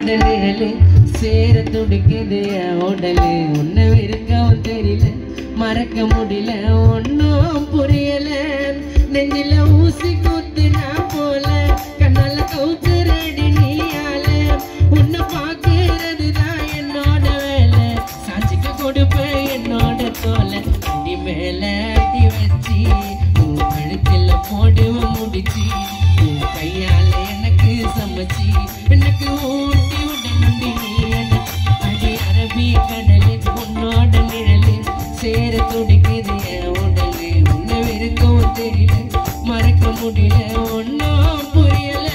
சேர துடிக்குது உடலு உன்னை வெறுக்கவும் தெரியல மறக்க முடியல ஒன்னும் புரியல நெஞ்சில ஊசி குத்துனா போல கண்ணால கவுத்துறடி நீயால உன்னை பாக்குறதுதான் என்னோட வேலை சாட்சிக்கு கொடுப்பேன் என்னோட தோலை அடி மேல அடி வச்சு உன் கழுத்துல போடுவ முடிச்சு உன் கையால எனக்கு சமைச்சு எனக்கு ஊட்டி உடனுண்டி நீ அடி அரபி கடலு உன்னோட நிழலு சேர துடிக்குது உடலு உன்னை வெறுக்கவும் தெரியல மறக்க முடியல ஒன்னும் புரியல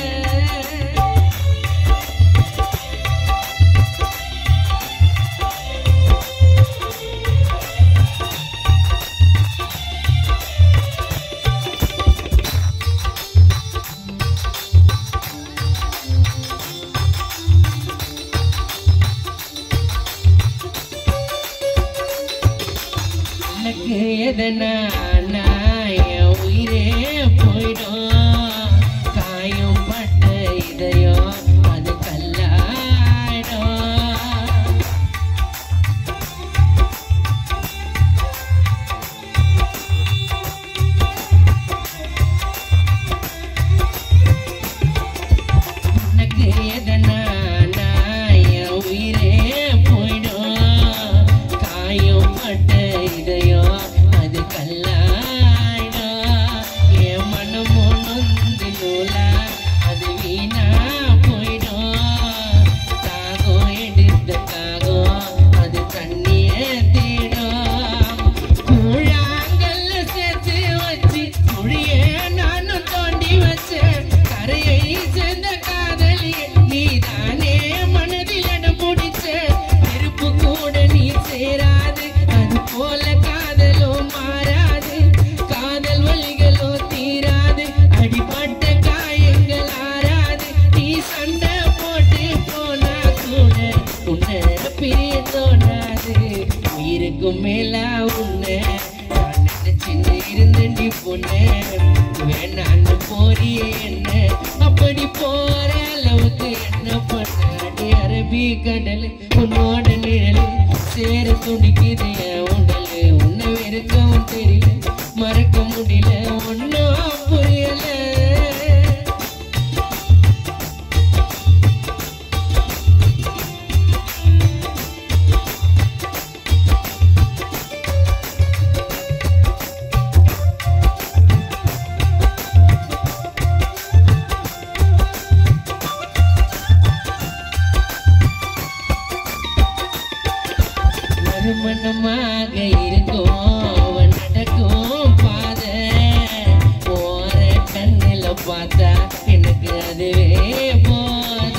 எனக்கு எதனா என் உயிரே போயிடும் காயம் பட்ட இதயம் அது கல்லாயிடும் எனக்கு எதனா என் உயிரே போயிடும் காயம் பட்ட இதயம் அது கல்லாயிடும் என் மனமோ நொந்து நூலா அது வீணா போயிடும் தாகம் எடுத்த தாகம் அது தண்ணிய தேடும் கூழாங்கல்ல சேர்த்து வச்சு குழிய நானும் தோண்டி வச்சேன் கரையை சேர்ந்த காதலி நீதானே மனதில் இடம் பிடிச்ச நெருப்பு கூட நீ சேராது அது போல காதலும் மாறாது காதல் வலிகளோ தீராது அடிபட்ட காயங்கள் ஆறாது நீ சண்டை போட்டு போனா கூட உன்னை பிரிய தோணாது உயிருக்கும் மேலா உன்னை நான் நினைச்சுன்னு இருந்தண்டி பொண்ணு வேணான்னு போறிய என்ன அப்படி போற அளவுக்கு என்ன பண்ணாடி அரபி கடல் உன்னோட நிழல் சேர துடிக்குது உடலு உன்னை வெறுக்கவும் தெரியல மறக்க முடியல ஒன்னும் புரியல மனமாக இருக்கும் நடக்கும் பாதை போற கண்ணில பார்த்தா எனக்கு அதுவே போத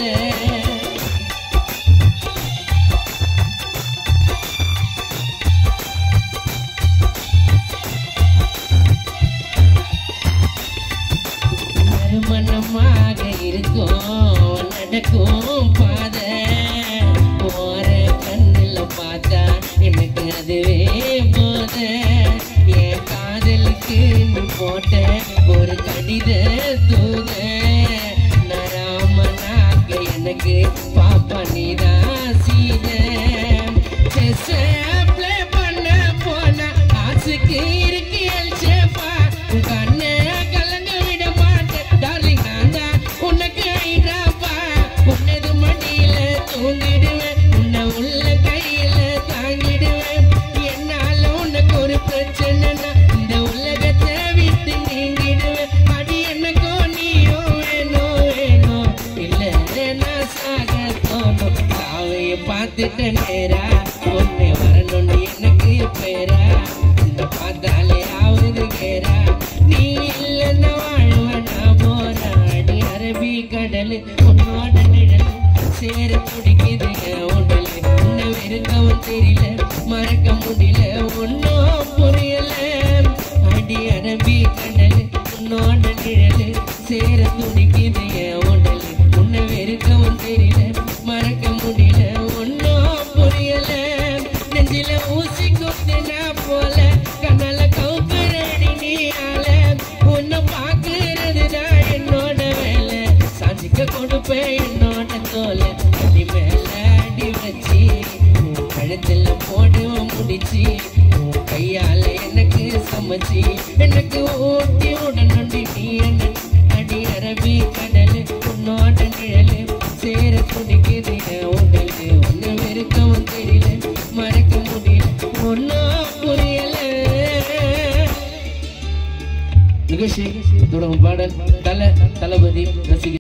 மனமாக இருக்கும் நடக்கும் பாதை போற கண்ணில பார்த்தா எனக்கு அதுவே போத என் காதலுக்கு போட்ட ஒரு கடித தூத நராமனாக எனக்கு பாப்பா நீதான் சீத பிளே பண்ண போன ஆசுக்கு இருக்கு எல்சேப்பா கண்ணை கலங்க விட மாட்டேன் டார்லிங் நான் தான் உனக்கு ஐடாப்பா உன்னது மடியில தூங்கிடுவேன் உன்னை உள்ள கையில தாங்கிடுவேன் என்னால உனக்கு ஒரு பிரச்சனைனா இந்த உலகத்தை விட்டு நீங்கிடுவேன் அடி என்னக்கோ நீயோ வேணும் வேணும் இல்ல நான் சாக தோணும் சாவைய பார்த்துட்ட நேரா ஒன்னே வரணும்னு எனக்கு பேரா இந்த பார்த்தாலே ஆகுது கேரா நீ இல்லைன்னா வாழ்வனா போறா அடி அரபி கடல் உன்னோட நிழல் சேர துடிக்குது உடல் உன்னை வெறுக்கவும் தெரியல மறக்க முடியல ஒன்னும் புரியல அடி அரபி கடல் உன்னோட நிழல் சேர துடிக்குது உடல் உன்னை வெறுக்கவும் தெரியல மறக்க முடியல ஒன்னும் புரியல நெஞ்சில ஊசி குத்துனா போல கண்ணால கவுக்குறடி நீயால உன்னை பாக்குறதுதான் என்னோட வேலை சாட்சிக்க கொடுப்பேன் என்னோட தோலை மச்சி எனக்கு ஓட்டி உடனொண்டி நீ என்ன அடி அரபி கடலு உன்னோட நிழலு சேர துடிக்குது உடலு ஒன்னு வெறுக்கவும் தெரியல மறக்க முடியல ஒன்னும் புரியல. நிகழ்ச்சி தொடரும் பாடல் தளபதி ரசிக